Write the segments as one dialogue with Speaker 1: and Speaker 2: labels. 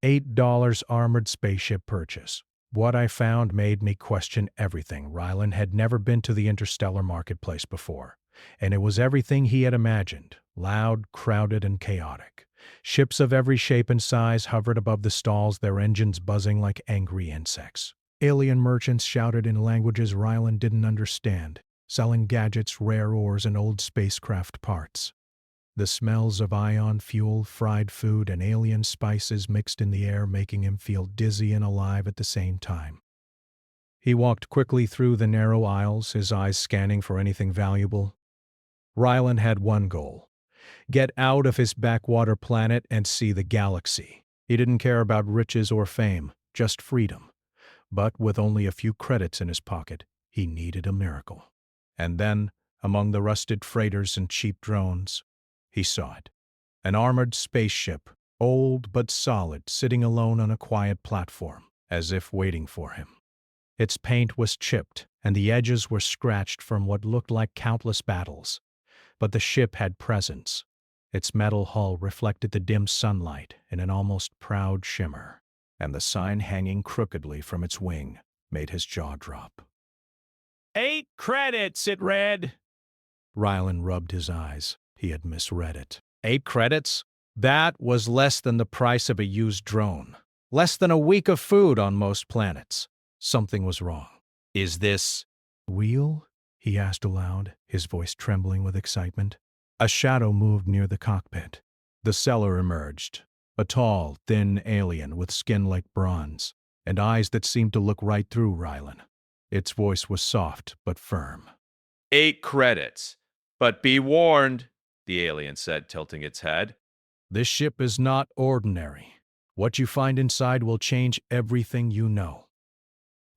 Speaker 1: $8 armored spaceship purchase. What I found made me question everything. Rylan had never been to the interstellar marketplace before, and it was everything he had imagined: loud, crowded, and chaotic. Ships of every shape and size hovered above the stalls, their engines buzzing like angry insects. Alien merchants shouted in languages Rylan didn't understand, selling gadgets, rare ores, and old spacecraft parts. The smells of ion fuel, fried food, and alien spices mixed in the air, making him feel dizzy and alive at the same time. He walked quickly through the narrow aisles, his eyes scanning for anything valuable. Rylan had one goal: get out of his backwater planet and see the galaxy. He didn't care about riches or fame, just freedom. But with only a few credits in his pocket, he needed a miracle. And then, among the rusted freighters and cheap drones, he saw it. An armored spaceship, old but solid, sitting alone on a quiet platform, as if waiting for him. Its paint was chipped, and the edges were scratched from what looked like countless battles. But the ship had presence. Its metal hull reflected the dim sunlight in an almost proud shimmer, and the sign hanging crookedly from its wing made his jaw drop. 8 credits, it read. Rylan rubbed his eyes. He had misread it. 8 credits? That was less than the price of a used drone. Less than a week of food on most planets. Something was wrong. Is this real? He asked aloud, his voice trembling with excitement. A shadow moved near the cockpit. The seller emerged, a tall, thin alien with skin like bronze, and eyes that seemed to look right through Rylan. Its voice was soft but firm.
Speaker 2: 8 credits. But be warned, the alien said, tilting its head.
Speaker 1: This ship is not ordinary. What you find inside will change everything you know.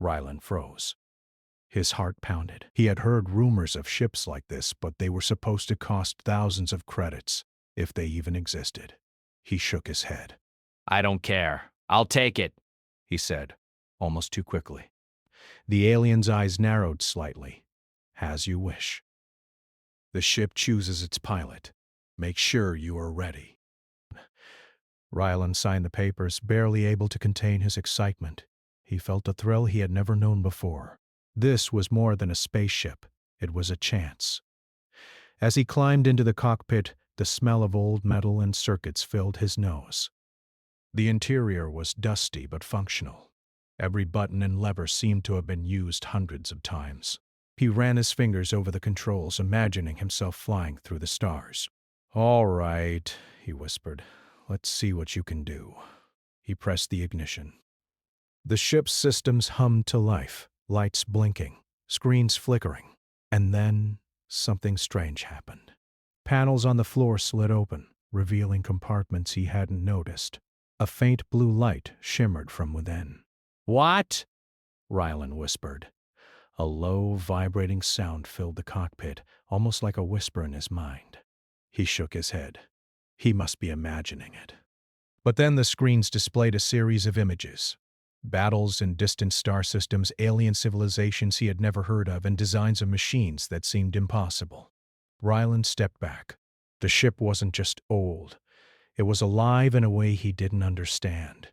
Speaker 1: Rylan froze. His heart pounded. He had heard rumors of ships like this, but they were supposed to cost thousands of credits, if they even existed. He shook his head.
Speaker 3: I don't care. I'll take it,
Speaker 1: he said, almost too quickly. The alien's eyes narrowed slightly. As you wish. The ship chooses its pilot. Make sure you are ready. Rylan signed the papers, barely able to contain his excitement. He felt a thrill he had never known before. This was more than a spaceship. It was a chance. As he climbed into the cockpit, the smell of old metal and circuits filled his nose. The interior was dusty but functional. Every button and lever seemed to have been used hundreds of times. He ran his fingers over the controls, imagining himself flying through the stars. All right, he whispered. Let's see what you can do. He pressed the ignition. The ship's systems hummed to life, lights blinking, screens flickering. And then something strange happened. Panels on the floor slid open, revealing compartments he hadn't noticed. A faint blue light shimmered from within. What? Rylan whispered. A low, vibrating sound filled the cockpit, almost like a whisper in his mind. He shook his head. He must be imagining it. But then the screens displayed a series of images. Battles in distant star systems, alien civilizations he had never heard of, and designs of machines that seemed impossible. Rylan stepped back. The ship wasn't just old. It was alive in a way he didn't understand.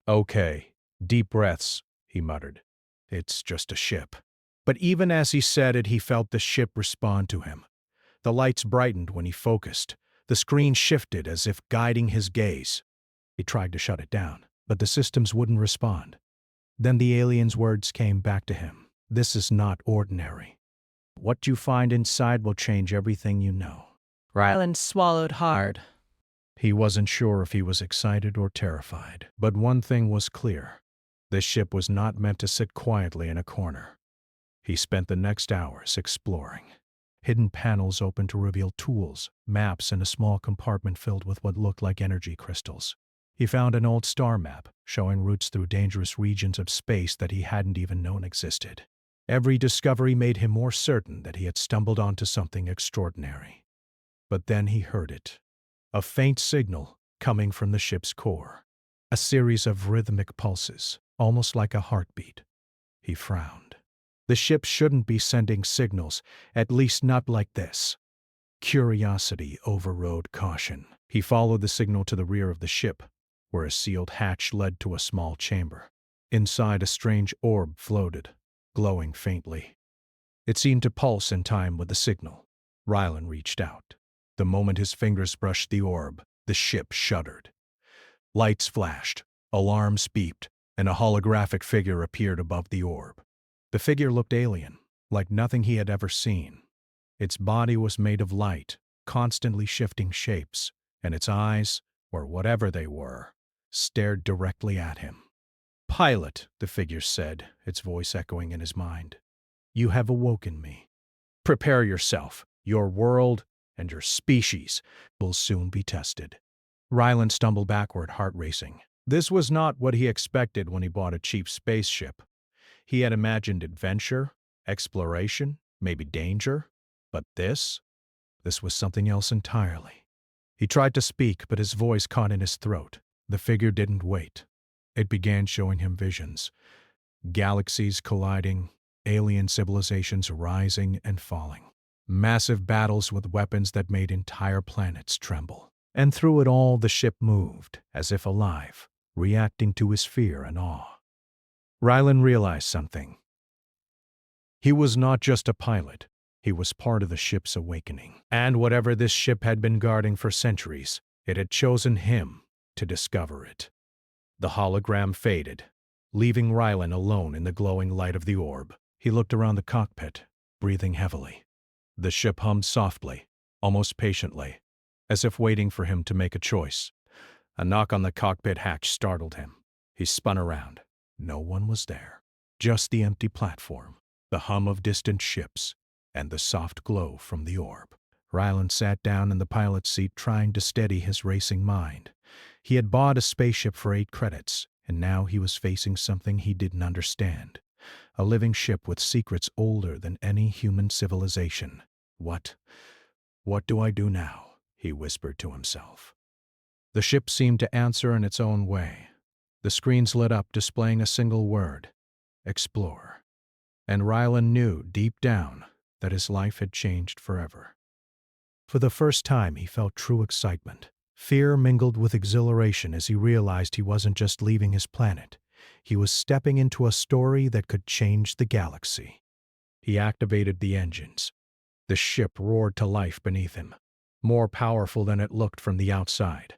Speaker 1: Okay, deep breaths, he muttered. It's just a ship. But even as he said it, he felt the ship respond to him. The lights brightened when he focused. The screen shifted as if guiding his gaze. He tried to shut it down, but the systems wouldn't respond. Then the alien's words came back to him. This is not ordinary. What you find inside will change everything you know.
Speaker 4: Rylan swallowed hard.
Speaker 1: He wasn't sure if he was excited or terrified, but one thing was clear. This ship was not meant to sit quietly in a corner. He spent the next hours exploring. Hidden panels opened to reveal tools, maps, and a small compartment filled with what looked like energy crystals. He found an old star map showing routes through dangerous regions of space that he hadn't even known existed. Every discovery made him more certain that he had stumbled onto something extraordinary. But then he heard it. A faint signal coming from the ship's core. A series of rhythmic pulses, almost like a heartbeat. He frowned. The ship shouldn't be sending signals, at least not like this. Curiosity overrode caution. He followed the signal to the rear of the ship. where a sealed hatch led to a small chamber. Inside, a strange orb floated, glowing faintly. It seemed to pulse in time with the signal. Rylan reached out. The moment his fingers brushed the orb, the ship shuddered. Lights flashed, alarms beeped, and a holographic figure appeared above the orb. The figure looked alien, like nothing he had ever seen. Its body was made of light, constantly shifting shapes, and its eyes, or whatever they were, stared directly at him. "Pilot," the figure said, its voice echoing in his mind. "You have awoken me. Prepare yourself. Your world and your species will soon be tested." Rylan stumbled backward, heart racing. This was not what he expected when he bought a cheap spaceship. He had imagined adventure, exploration, maybe danger. But this was something else entirely. He tried to speak, but his voice caught in his throat. The figure didn't wait. It began showing him visions. Galaxies colliding, alien civilizations rising and falling. Massive battles with weapons that made entire planets tremble. And through it all, the ship moved, as if alive, reacting to his fear and awe. Rylan realized something. He was not just a pilot. He was part of the ship's awakening. And whatever this ship had been guarding for centuries, it had chosen him to discover it. The hologram faded, leaving Rylan alone in the glowing light of the orb. He looked around the cockpit, breathing heavily. The ship hummed softly, almost patiently, as if waiting for him to make a choice. A knock on the cockpit hatch startled him. He spun around. No one was there. Just the empty platform, the hum of distant ships, and the soft glow from the orb. Rylan sat down in the pilot's seat, trying to steady his racing mind. He had bought a spaceship for 8 credits, and now he was facing something he didn't understand. A living ship with secrets older than any human civilization. What do I do now?" he whispered to himself. The ship seemed to answer in its own way. The screens lit up, displaying a single word: explore. And Rylan knew, deep down, that his life had changed forever. For the first time, he felt true excitement. Fear mingled with exhilaration as he realized he wasn't just leaving his planet. He was stepping into a story that could change the galaxy. He activated the engines. The ship roared to life beneath him, more powerful than it looked from the outside.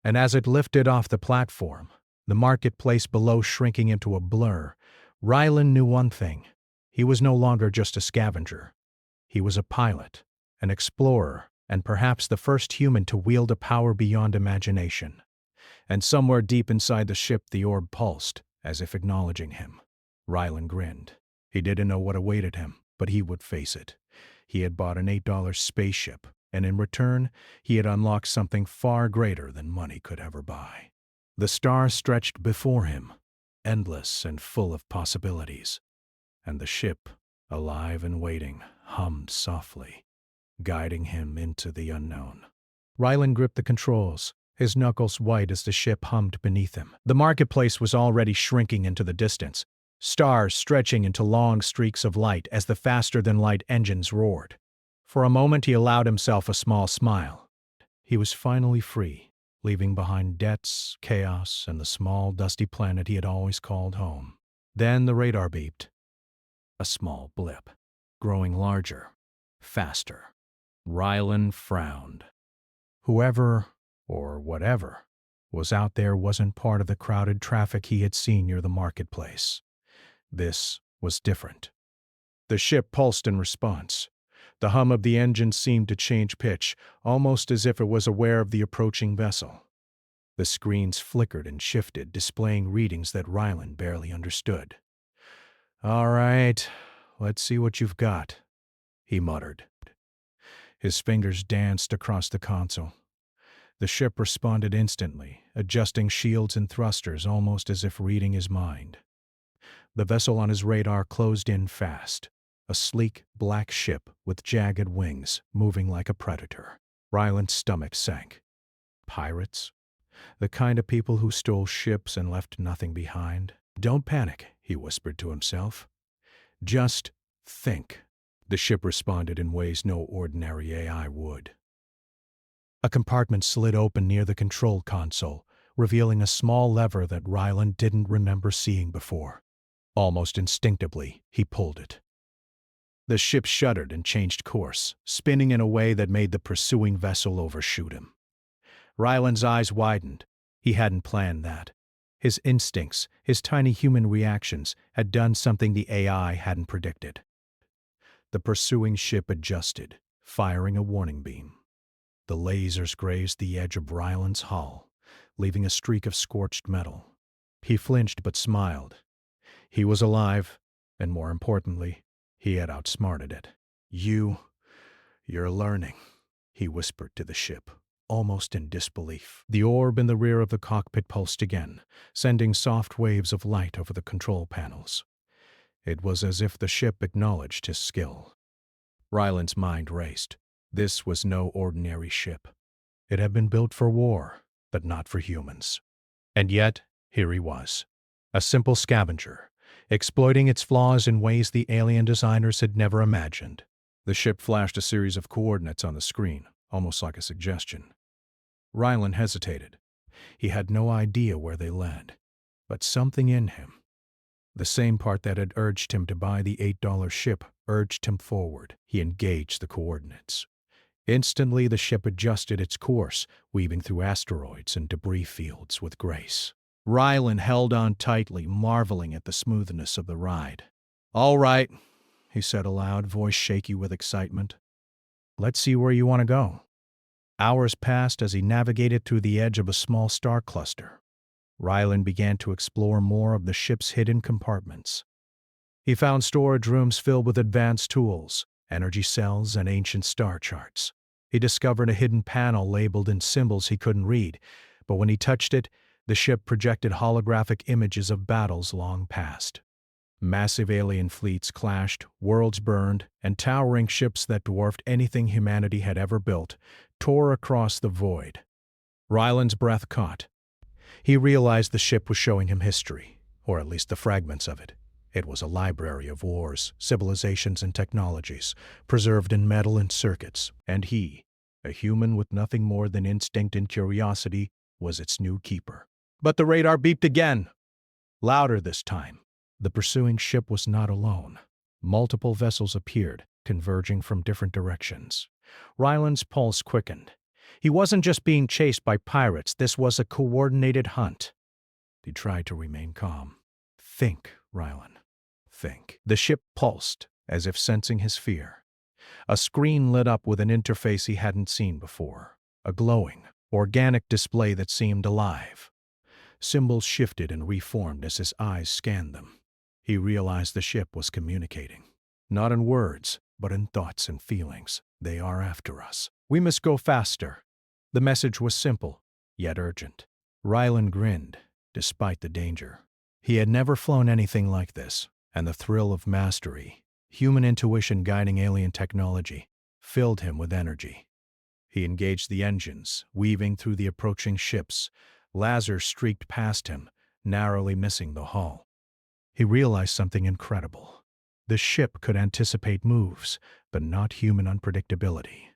Speaker 1: And as it lifted off the platform, the marketplace below shrinking into a blur, Rylan knew one thing. He was no longer just a scavenger. He was a pilot, an explorer, and perhaps the first human to wield a power beyond imagination. And somewhere deep inside the ship, the orb pulsed, as if acknowledging him. Rylan grinned. He didn't know what awaited him, but he would face it. He had bought an $8 spaceship, and in return, he had unlocked something far greater than money could ever buy. The stars stretched before him, endless and full of possibilities. And the ship, alive and waiting, hummed softly, guiding him into the unknown. Rylan gripped the controls, his knuckles white as the ship hummed beneath him. The marketplace was already shrinking into the distance, stars stretching into long streaks of light as the faster-than-light engines roared. For a moment he allowed himself a small smile. He was finally free, leaving behind debts, chaos, and the small, dusty planet he had always called home. Then the radar beeped. A small blip, growing larger, faster. Rylan frowned. Whoever, or whatever, was out there wasn't part of the crowded traffic he had seen near the marketplace. This was different. The ship pulsed in response. The hum of the engine seemed to change pitch, almost as if it was aware of the approaching vessel. The screens flickered and shifted, displaying readings that Rylan barely understood. "All right, let's see what you've got," he muttered. His fingers danced across the console. The ship responded instantly, adjusting shields and thrusters almost as if reading his mind. The vessel on his radar closed in fast, a sleek, black ship with jagged wings, moving like a predator. Rylan's stomach sank. Pirates? The kind of people who stole ships and left nothing behind? "Don't panic," he whispered to himself. "Just think." The ship responded in ways no ordinary AI would. A compartment slid open near the control console, revealing a small lever that Ryland didn't remember seeing before. Almost instinctively, he pulled it. The ship shuddered and changed course, spinning in a way that made the pursuing vessel overshoot him. Ryland's eyes widened. He hadn't planned that. His instincts, his tiny human reactions, had done something the AI hadn't predicted. The pursuing ship adjusted, firing a warning beam. The lasers grazed the edge of Ryland's hull, leaving a streak of scorched metal. He flinched but smiled. He was alive, and more importantly, he had outsmarted it. You're learning, he whispered to the ship, almost in disbelief. The orb in the rear of the cockpit pulsed again, sending soft waves of light over the control panels. It was as if the ship acknowledged his skill. Ryland's mind raced. This was no ordinary ship. It had been built for war, but not for humans. And yet, here he was, a simple scavenger, exploiting its flaws in ways the alien designers had never imagined. The ship flashed a series of coordinates on the screen, almost like a suggestion. Ryland hesitated. He had no idea where they led, but something in him, the same part that had urged him to buy the $8 ship, urged him forward. He engaged the coordinates. Instantly, the ship adjusted its course, weaving through asteroids and debris fields with grace. Ryland held on tightly, marveling at the smoothness of the ride. "All right," he said aloud, voice shaky with excitement. "Let's see where you want to go." Hours passed as he navigated through the edge of a small star cluster. Ryland began to explore more of the ship's hidden compartments. He found storage rooms filled with advanced tools, energy cells, and ancient star charts. He discovered a hidden panel labeled in symbols he couldn't read, but when he touched it, the ship projected holographic images of battles long past. Massive alien fleets clashed, worlds burned, and towering ships that dwarfed anything humanity had ever built tore across the void. Ryland's breath caught. He realized the ship was showing him history, or at least the fragments of it. It was a library of wars, civilizations, and technologies, preserved in metal and circuits, and he, a human with nothing more than instinct and curiosity, was its new keeper. But the radar beeped again, louder this time. The pursuing ship was not alone. Multiple vessels appeared, converging from different directions. Ryland's pulse quickened. He wasn't just being chased by pirates, this was a coordinated hunt. He tried to remain calm. "Think, Ryland. Think." The ship pulsed, as if sensing his fear. A screen lit up with an interface he hadn't seen before, a glowing, organic display that seemed alive. Symbols shifted and reformed as his eyes scanned them. He realized the ship was communicating. Not in words, but in thoughts and feelings. "They are after us. We must go faster." The message was simple, yet urgent. Ryland grinned, despite the danger. He had never flown anything like this, and the thrill of mastery, human intuition guiding alien technology, filled him with energy. He engaged the engines, weaving through the approaching ships. Lasers streaked past him, narrowly missing the hull. He realized something incredible. The ship could anticipate moves, but not human unpredictability.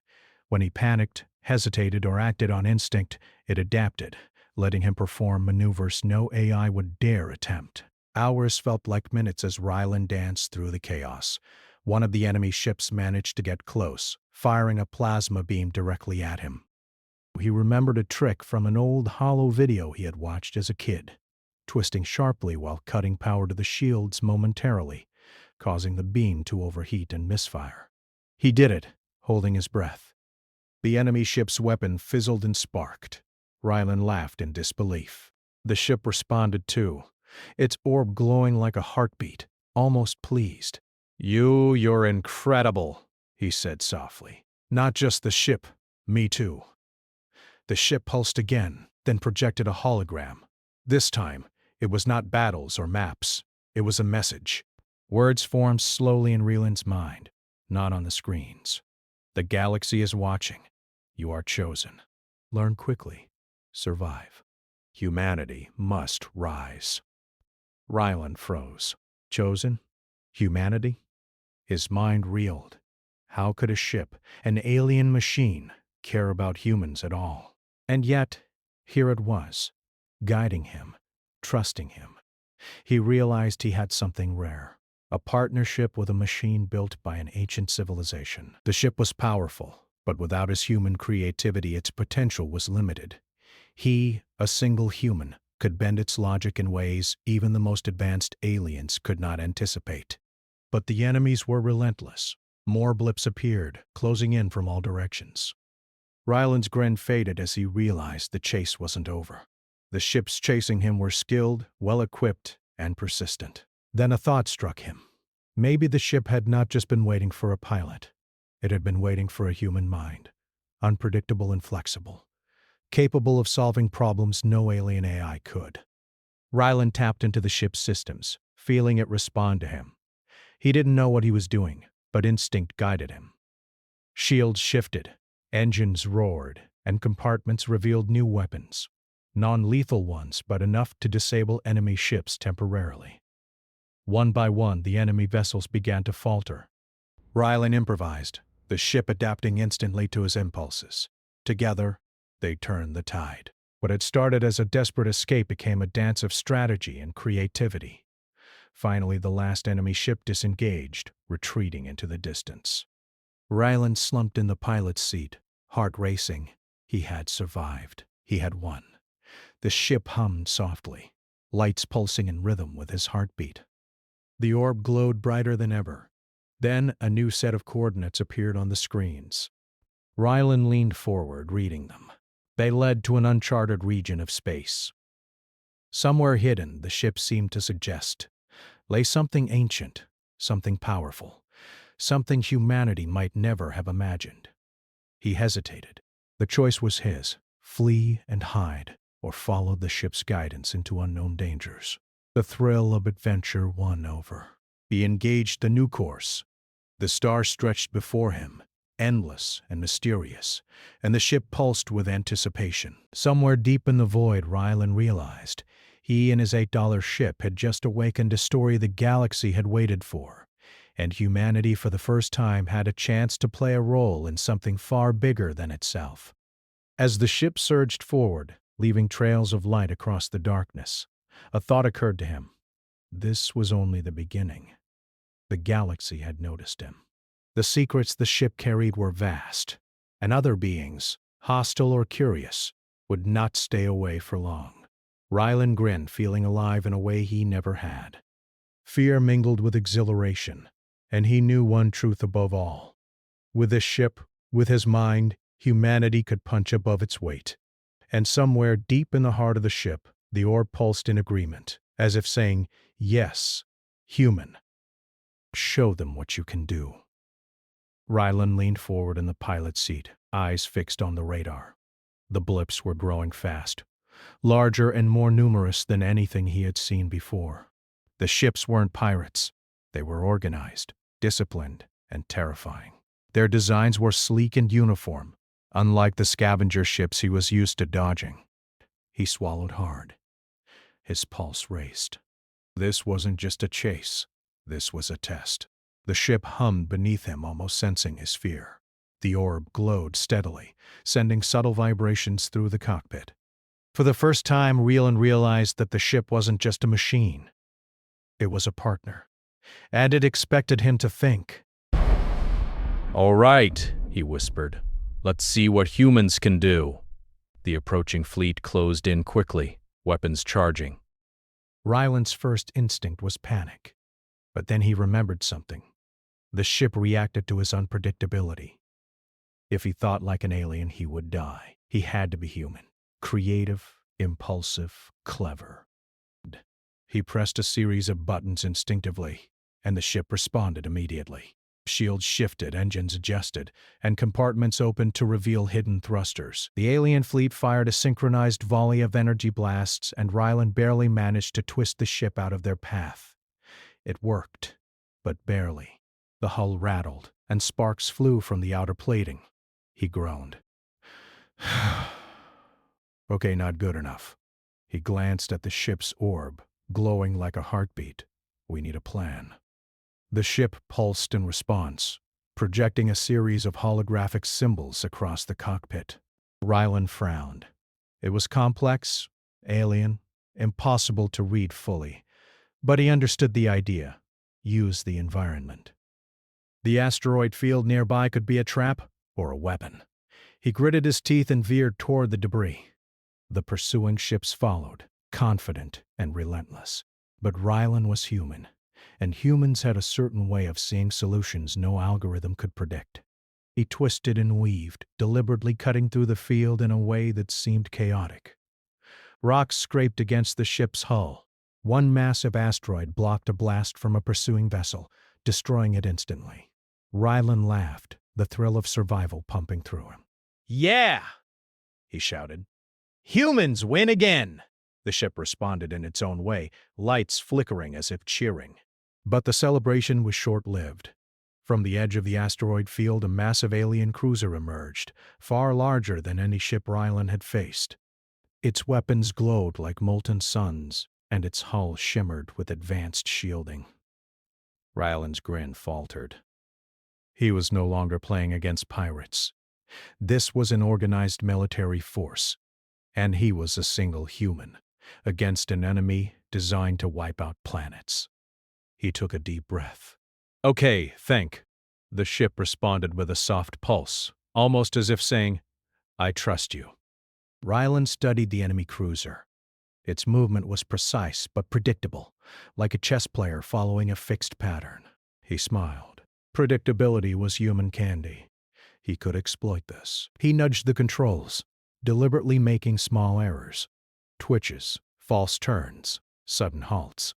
Speaker 1: When he panicked, hesitated, or acted on instinct, it adapted, letting him perform maneuvers no AI would dare attempt. Hours felt like minutes as Ryland danced through the chaos. One of the enemy ships managed to get close, firing a plasma beam directly at him. He remembered a trick from an old holo video he had watched as a kid, twisting sharply while cutting power to the shields momentarily, causing the beam to overheat and misfire. He did it, holding his breath. The enemy ship's weapon fizzled and sparked. Ryland laughed in disbelief. The ship responded too, its orb glowing like a heartbeat, almost pleased. You're incredible," he said softly. "Not just the ship, me too." The ship pulsed again, then projected a hologram. This time, it was not battles or maps. It was a message. Words formed slowly in Ryland's mind, not on the screens. "The galaxy is watching. You are chosen. Learn quickly. Survive. Humanity must rise." Ryland froze. Chosen? Humanity? His mind reeled. How could a ship, an alien machine, care about humans at all? And yet, here it was. guiding him, trusting him. He realized he had something rare, a partnership with a machine built by an ancient civilization. The ship was powerful, but without his human creativity, its potential was limited. He, a single human, could bend its logic in ways even the most advanced aliens could not anticipate. But the enemies were relentless. More blips appeared, closing in from all directions. Ryland's grin faded as he realized the chase wasn't over. The ships chasing him were skilled, well-equipped, and persistent. Then a thought struck him. Maybe the ship had not just been waiting for a pilot. It had been waiting for a human mind, unpredictable and flexible, capable of solving problems no alien AI could. Ryland tapped into the ship's systems, feeling it respond to him. He didn't know what he was doing, but instinct guided him. Shields shifted, engines roared, and compartments revealed new weapons. Non-lethal ones, but enough to disable enemy ships temporarily. One by one, the enemy vessels began to falter. Ryland improvised, the ship adapting instantly to his impulses. Together, they turned the tide. What had started as a desperate escape became a dance of strategy and creativity. Finally, the last enemy ship disengaged, retreating into the distance. Ryland slumped in the pilot's seat, heart racing. He had survived. He had won. The ship hummed softly, lights pulsing in rhythm with his heartbeat. The orb glowed brighter than ever. Then a new set of coordinates appeared on the screens. Ryland leaned forward, reading them. They led to an uncharted region of space. Somewhere hidden, the ship seemed to suggest, lay something ancient, something powerful, something humanity might never have imagined. He hesitated. The choice was his: flee and hide, or follow the ship's guidance into unknown dangers. The thrill of adventure won over. He engaged the new course. The stars stretched before him, endless and mysterious, and the ship pulsed with anticipation. Somewhere deep in the void, Ryland realized he and his $8 ship had just awakened a story the galaxy had waited for, and humanity for the first time had a chance to play a role in something far bigger than itself. As the ship surged forward, leaving trails of light across the darkness, a thought occurred to him. This was only the beginning. The galaxy had noticed him. The secrets the ship carried were vast, and other beings, hostile or curious, would not stay away for long. Ryland grinned, feeling alive in a way he never had. Fear mingled with exhilaration, and he knew one truth above all. With this ship, with his mind, humanity could punch above its weight. And somewhere deep in the heart of the ship, the orb pulsed in agreement, as if saying, "Yes, human. Show them what you can do." Ryland leaned forward in the pilot's seat, eyes fixed on the radar. The blips were growing fast, larger and more numerous than anything he had seen before. The ships weren't pirates. They were organized, disciplined, and terrifying. Their designs were sleek and uniform, unlike the scavenger ships he was used to dodging. He swallowed hard. His pulse raced. This wasn't just a chase. This was a test. The ship hummed beneath him, almost sensing his fear. The orb glowed steadily, sending subtle vibrations through the cockpit. For the first time, Ryland realized that the ship wasn't just a machine. It was a partner. And it expected him to think.
Speaker 2: "All right," he whispered. "Let's see what humans can do." The approaching fleet closed in quickly, weapons charging.
Speaker 1: Ryland's first instinct was panic. But then he remembered something. The ship reacted to his unpredictability. If he thought like an alien, he would die. He had to be human. Creative, impulsive, clever. He pressed a series of buttons instinctively, and the ship responded immediately. Shields shifted, engines adjusted, and compartments opened to reveal hidden thrusters. The alien fleet fired a synchronized volley of energy blasts, and Ryland barely managed to twist the ship out of their path. It worked, but barely. The hull rattled, and sparks flew from the outer plating. He groaned. Okay, not good enough. He glanced at the ship's orb, glowing like a heartbeat. We need a plan. The ship pulsed in response, projecting a series of holographic symbols across the cockpit. Ryland frowned. It was complex, Alien, impossible to read fully, but he understood the idea. Use the environment. The asteroid field nearby could be a trap or a weapon. He gritted his teeth and veered toward the debris. The pursuing ships followed, confident and relentless. But Rylan was human, and humans had a certain way of seeing solutions no algorithm could predict. He twisted and weaved, deliberately cutting through the field in a way that seemed chaotic. Rocks scraped against the ship's hull. One massive asteroid blocked a blast from a pursuing vessel, destroying it instantly. Rylan laughed, the thrill of survival pumping through him. "Yeah!" he shouted. "Humans win again!" The ship responded in its own way, lights flickering as if cheering. But the celebration was short-lived. From the edge of the asteroid field, a massive alien cruiser emerged, far larger than any ship Rylan had faced. Its weapons glowed like molten suns, and its hull shimmered with advanced shielding. Rylan's grin faltered. He was no longer playing against pirates. This was an organized military force, and he was a single human, against an enemy designed to wipe out planets. He took a deep breath. "Okay, think." The ship responded with a soft pulse, almost as if saying, "I trust you." Rylan studied the enemy cruiser. Its movement was precise but predictable, like a chess player following a fixed pattern. He smiled. Predictability was human candy. He could exploit this. He nudged the controls, deliberately making small errors. Twitches, false turns, sudden halts.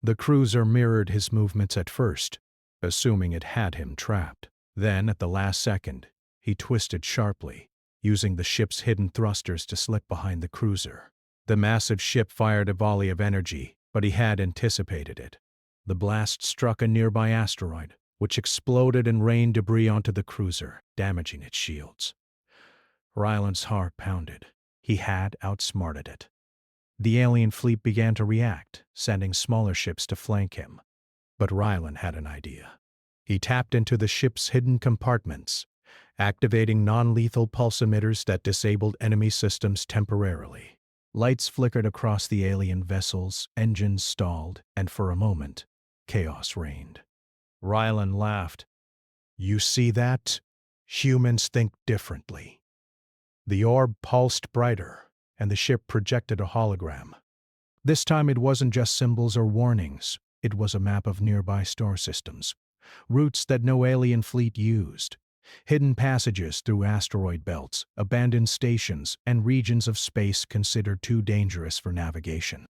Speaker 1: The cruiser mirrored his movements at first, assuming it had him trapped. Then, at the last second, he twisted sharply, using the ship's hidden thrusters to slip behind the cruiser. The massive ship fired a volley of energy, but he had anticipated it. The blast struck a nearby asteroid, which exploded and rained debris onto the cruiser, damaging its shields. Rylan's heart pounded. He had outsmarted it. The alien fleet began to react, sending smaller ships to flank him. But Rylan had an idea. He tapped into the ship's hidden compartments, activating non-lethal pulse emitters that disabled enemy systems temporarily. Lights flickered across the alien vessels, engines stalled, and for a moment, chaos reigned. Rylan laughed. "You see that? Humans think differently." The orb pulsed brighter, and the ship projected a hologram. This time it wasn't just symbols or warnings. It was a map of nearby star systems, routes that no alien fleet used, hidden passages through asteroid belts, abandoned stations, and regions of space considered too dangerous for navigation.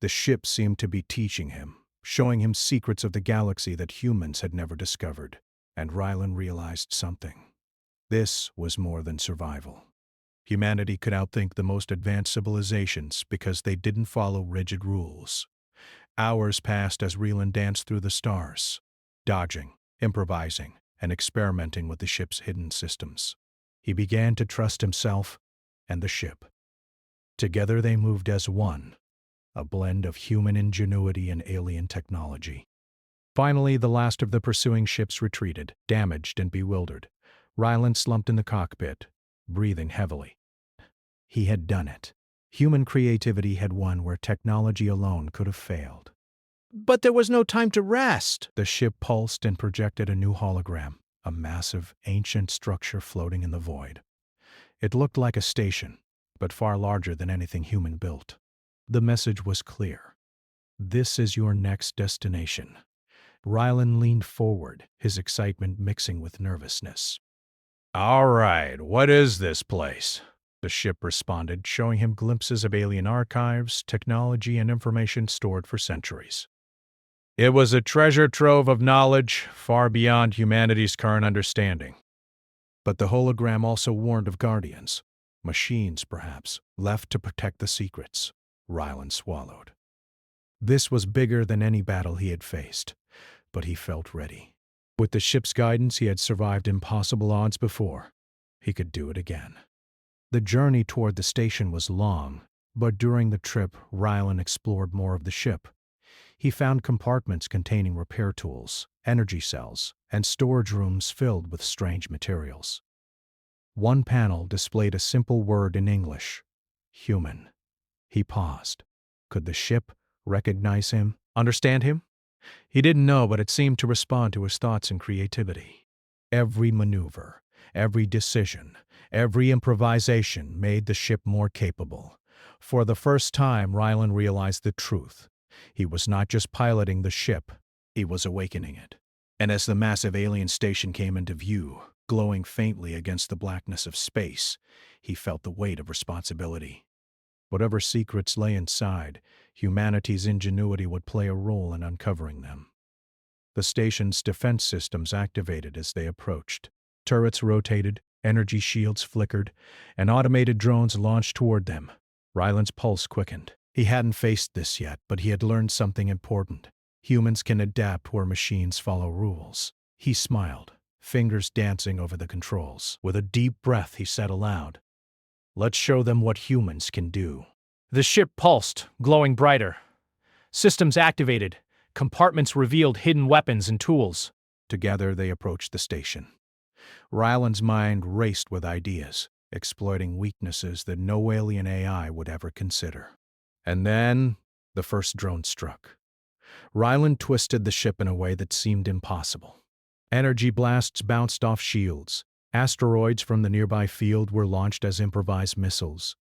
Speaker 1: The ship seemed to be teaching him, showing him secrets of the galaxy that humans had never discovered, and Rylan realized something. This was more than survival. Humanity could outthink the most advanced civilizations because they didn't follow rigid rules. Hours passed as Rylan danced through the stars, dodging, improvising, and experimenting with the ship's hidden systems. He began to trust himself and the ship. Together they moved as one, a blend of human ingenuity and alien technology. Finally, the last of the pursuing ships retreated, damaged and bewildered. Rylan slumped in the cockpit, breathing heavily. He had done it. Human creativity had won where technology alone could have failed. But there was no time to rest. The ship pulsed and projected a new hologram, a massive, ancient structure floating in the void. It looked like a station, but far larger than anything human built. The message was clear. This is your next destination. Rylan leaned forward, his excitement mixing with nervousness. "All right, what is this place?" The ship responded, showing him glimpses of alien archives, technology, and information stored for centuries. It was a treasure trove of knowledge far beyond humanity's current understanding. But the hologram also warned of guardians, machines perhaps, left to protect the secrets. Rylan swallowed. This was bigger than any battle he had faced, but he felt ready. With the ship's guidance, he had survived impossible odds before. He could do it again. The journey toward the station was long, but during the trip, Rylan explored more of the ship. He found compartments containing repair tools, energy cells, and storage rooms filled with strange materials. One panel displayed a simple word in English: human. He paused. Could the ship recognize him, understand him? He didn't know, but it seemed to respond to his thoughts and creativity. Every maneuver, every decision, every improvisation made the ship more capable. For the first time, Ryland realized the truth. He was not just piloting the ship, he was awakening it. And as the massive alien station came into view, glowing faintly against the blackness of space, he felt the weight of responsibility. Whatever secrets lay inside, humanity's ingenuity would play a role in uncovering them. The station's defense systems activated as they approached. Turrets rotated, energy shields flickered, and automated drones launched toward them. Ryland's pulse quickened. He hadn't faced this yet, but he had learned something important. Humans can adapt where machines follow rules. He smiled, fingers dancing over the controls. With a deep breath, he said aloud, "Let's show them what humans can do."
Speaker 2: The ship pulsed, glowing brighter. Systems activated. Compartments revealed hidden weapons and tools.
Speaker 1: Together they approached the station. Ryland's mind raced with ideas, exploiting weaknesses that no alien AI would ever consider. And then the first drone struck. Ryland twisted the ship in a way that seemed impossible. Energy blasts bounced off shields. Asteroids from the nearby field were launched as improvised missiles,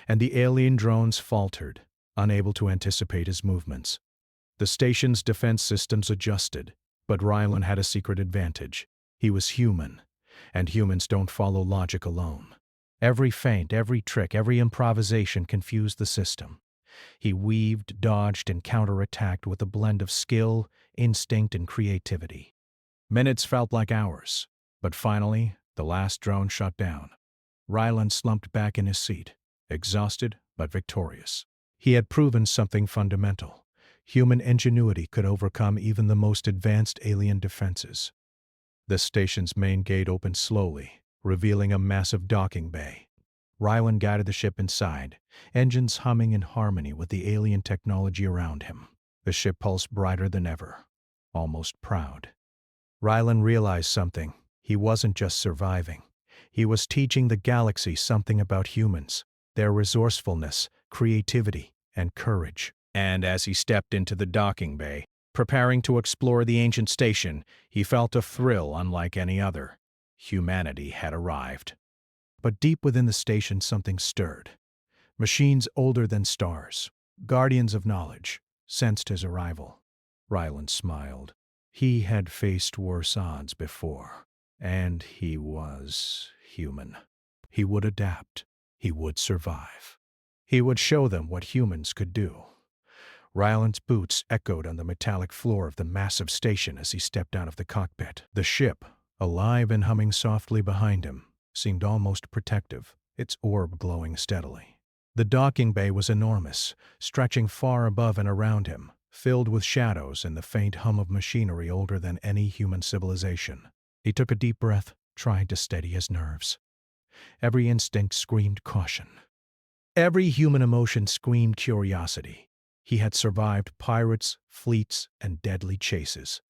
Speaker 1: and the alien drones faltered, unable to anticipate his movements. The station's defense systems adjusted, but Ryland had a secret advantage. He was human, and humans don't follow logic alone. Every feint, every trick, every improvisation confused the system. He weaved, dodged, and counterattacked with a blend of skill, instinct, and creativity. Minutes felt like hours, but finally, the last drone shut down. Ryland slumped back in his seat, exhausted but victorious. He had proven something fundamental. Human ingenuity could overcome even the most advanced alien defenses. The station's main gate opened slowly, revealing a massive docking bay. Ryland guided the ship inside, engines humming in harmony with the alien technology around him. The ship pulsed brighter than ever, almost proud. Ryland realized something. He wasn't just surviving. He was teaching the galaxy something about humans, their resourcefulness, creativity, and courage. And as he stepped into the docking bay, preparing to explore the ancient station, he felt a thrill unlike any other. Humanity had arrived. But deep within the station something stirred. Machines older than stars, guardians of knowledge, sensed his arrival. Ryland smiled. He had faced worse odds before, and he was human. He would adapt. He would survive. He would show them what humans could do. Ryland's boots echoed on the metallic floor of the massive station as he stepped out of the cockpit. The ship, alive and humming softly behind him, seemed almost protective, its orb glowing steadily. The docking bay was enormous, stretching far above and around him, filled with shadows and the faint hum of machinery older than any human civilization. He took a deep breath, trying to steady his nerves. Every instinct screamed caution. Every human emotion screamed curiosity. He had survived pirates, fleets, and deadly chases,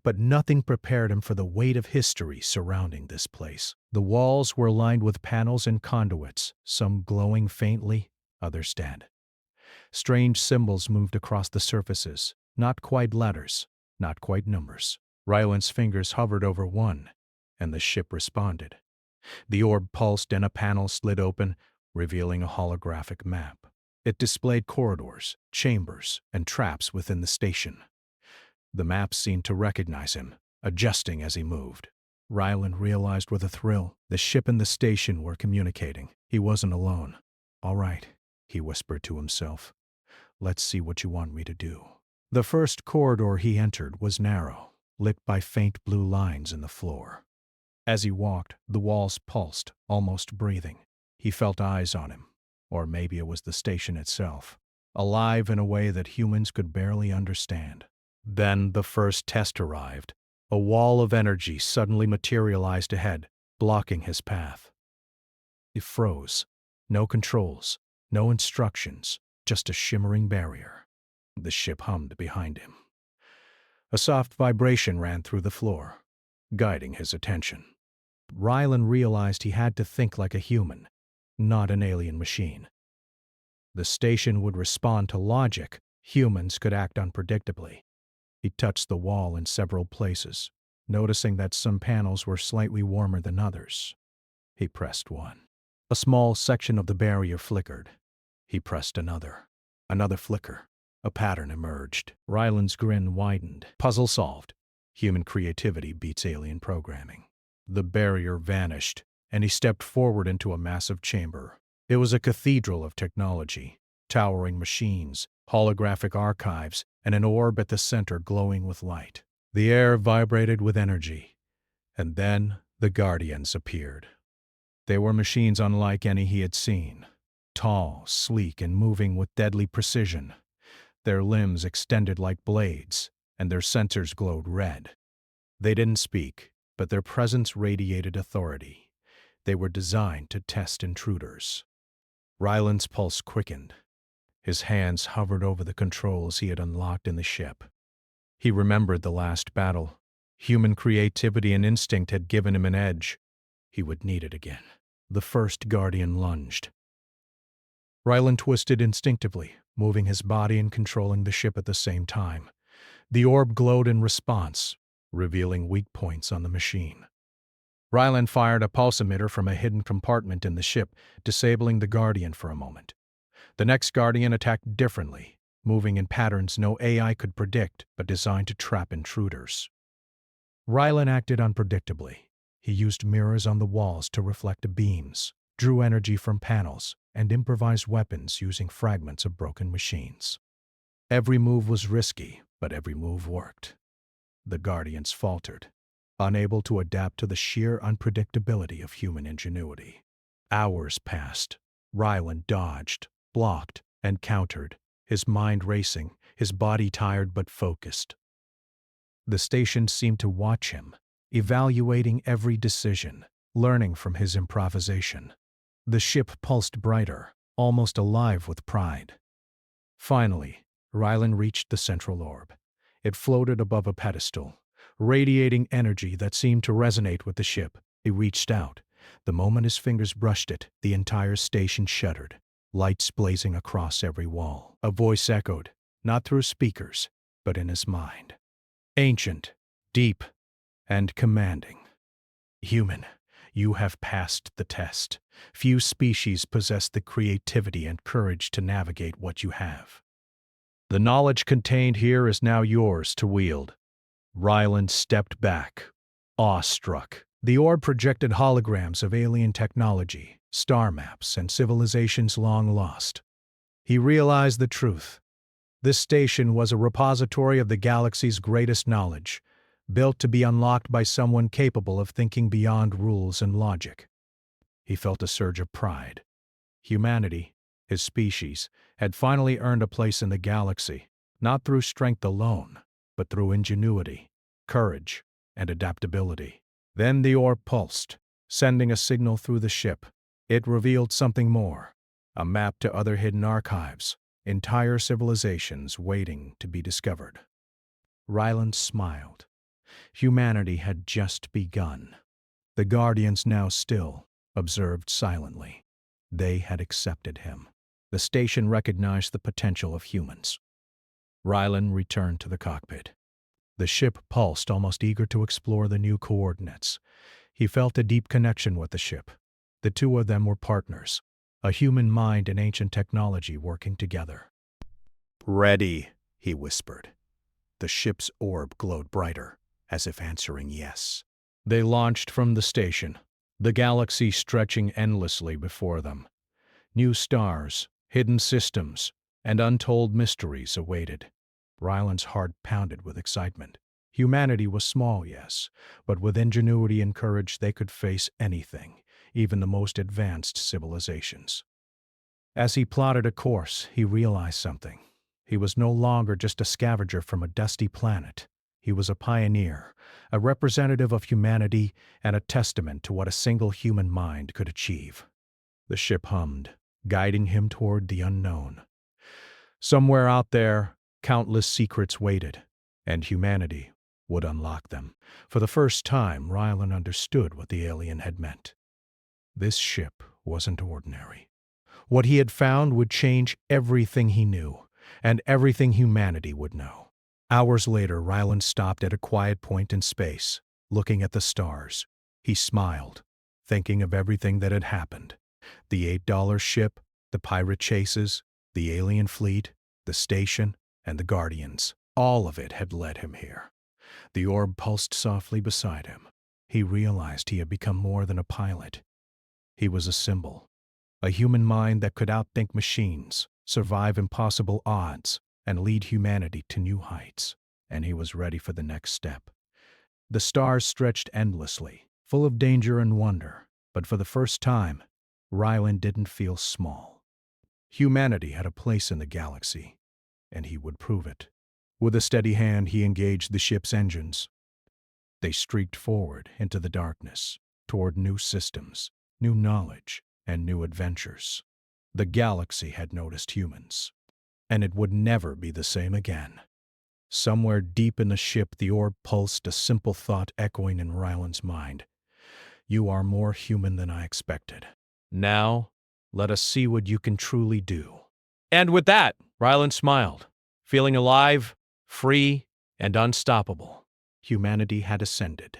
Speaker 1: but nothing prepared him for the weight of history surrounding this place. The walls were lined with panels and conduits, some glowing faintly, others dead. Strange symbols moved across the surfaces, not quite letters, not quite numbers. Ryland's fingers hovered over one, and the ship responded. The orb pulsed and a panel slid open, revealing a holographic map. It displayed corridors, chambers, and traps within the station. The map seemed to recognize him, adjusting as he moved. Ryland realized with a thrill the ship and the station were communicating. He wasn't alone. "All right," he whispered to himself. "Let's see what you want me to do." The first corridor he entered was narrow, lit by faint blue lines in the floor. As he walked, the walls pulsed, almost breathing. He felt eyes on him, or maybe it was the station itself, alive in a way that humans could barely understand. Then the first test arrived. A wall of energy suddenly materialized ahead, blocking his path. He froze. No controls, no instructions, just a shimmering barrier. The ship hummed behind him. A soft vibration ran through the floor, guiding his attention. Ryland realized he had to think like a human, not an alien machine. The station would respond to logic. Humans could act unpredictably. He touched the wall in several places, noticing that some panels were slightly warmer than others. He pressed one. A small section of the barrier flickered. He pressed another. Another flicker. A pattern emerged. Ryland's grin widened. Puzzle solved. Human creativity beats alien programming. The barrier vanished, and he stepped forward into a massive chamber. It was a cathedral of technology, towering machines, holographic archives, and an orb at the center glowing with light. The air vibrated with energy. And then the Guardians appeared. They were machines unlike any he had seen. Tall, sleek, and moving with deadly precision. Their limbs extended like blades, and their sensors glowed red. They didn't speak, but their presence radiated authority. They were designed to test intruders. Ryland's pulse quickened. His hands hovered over the controls he had unlocked in the ship. He remembered the last battle. Human creativity and instinct had given him an edge. He would need it again. The first Guardian lunged. Ryland twisted instinctively, moving his body and controlling the ship at the same time. The orb glowed in response, revealing weak points on the machine. Ryland fired a pulse emitter from a hidden compartment in the ship, disabling the Guardian for a moment. The next Guardian attacked differently, moving in patterns no AI could predict, but designed to trap intruders. Ryland acted unpredictably. He used mirrors on the walls to reflect beams, drew energy from panels, and improvised weapons using fragments of broken machines. Every move was risky, but every move worked. The Guardians faltered, unable to adapt to the sheer unpredictability of human ingenuity. Hours passed. Ryland dodged, blocked, and countered, his mind racing, his body tired but focused. The station seemed to watch him, evaluating every decision, learning from his improvisation. The ship pulsed brighter, almost alive with pride. Finally, Ryland reached the central orb. It floated above a pedestal, radiating energy that seemed to resonate with the ship. He reached out. The moment his fingers brushed it, the entire station shuddered, lights blazing across every wall. A voice echoed, not through speakers, but in his mind. Ancient, deep, and commanding. Human, you have passed the test. Few species possess the creativity and courage to navigate what you have. The knowledge contained here is now yours to wield. Ryland stepped back, awestruck. The orb projected holograms of alien technology, star maps, and civilizations long lost. He realized the truth. This station was a repository of the galaxy's greatest knowledge, built to be unlocked by someone capable of thinking beyond rules and logic. He felt a surge of pride. Humanity, his species, had finally earned a place in the galaxy, not through strength alone, but through ingenuity, courage, and adaptability. Then the orb pulsed, sending a signal through the ship. It revealed something more, a map to other hidden archives, entire civilizations waiting to be discovered. Ryland smiled. Humanity had just begun. The Guardians, now still, observed silently. They had accepted him. The station recognized the potential of humans. Ryland returned to the cockpit. The ship pulsed, almost eager to explore the new coordinates. He felt a deep connection with the ship. The two of them were partners, a human mind and ancient technology working together. "Ready," he whispered. The ship's orb glowed brighter, as if answering yes. They launched from the station, the galaxy stretching endlessly before them. New stars, hidden systems, and untold mysteries awaited. Ryland's heart pounded with excitement. Humanity was small, yes, but with ingenuity and courage they could face anything, even the most advanced civilizations. As he plotted a course, he realized something. He was no longer just a scavenger from a dusty planet. He was a pioneer, a representative of humanity, and a testament to what a single human mind could achieve. The ship hummed, guiding him toward the unknown. Somewhere out there, countless secrets waited, and humanity would unlock them. For the first time, Ryland understood what the alien had meant. This ship wasn't ordinary. What he had found would change everything he knew, and everything humanity would know. Hours later, Ryland stopped at a quiet point in space, looking at the stars. He smiled, thinking of everything that had happened. The $8 ship, the pirate chases, the alien fleet, the station, and the Guardians. All of it had led him here. The orb pulsed softly beside him. He realized he had become more than a pilot. He was a symbol, a human mind that could outthink machines, survive impossible odds, and lead humanity to new heights. And he was ready for the next step. The stars stretched endlessly, full of danger and wonder, but for the first time, Ryland didn't feel small. Humanity had a place in the galaxy, and he would prove it. With a steady hand, he engaged the ship's engines. They streaked forward into the darkness, toward new systems, new knowledge, and new adventures. The galaxy had noticed humans, and it would never be the same again. Somewhere deep in the ship, the orb pulsed, a simple thought echoing in Ryland's mind. You are more human than I expected. Now, let us see what you can truly do.
Speaker 2: And with that, Ryland smiled, feeling alive, free, and unstoppable.
Speaker 1: Humanity had ascended.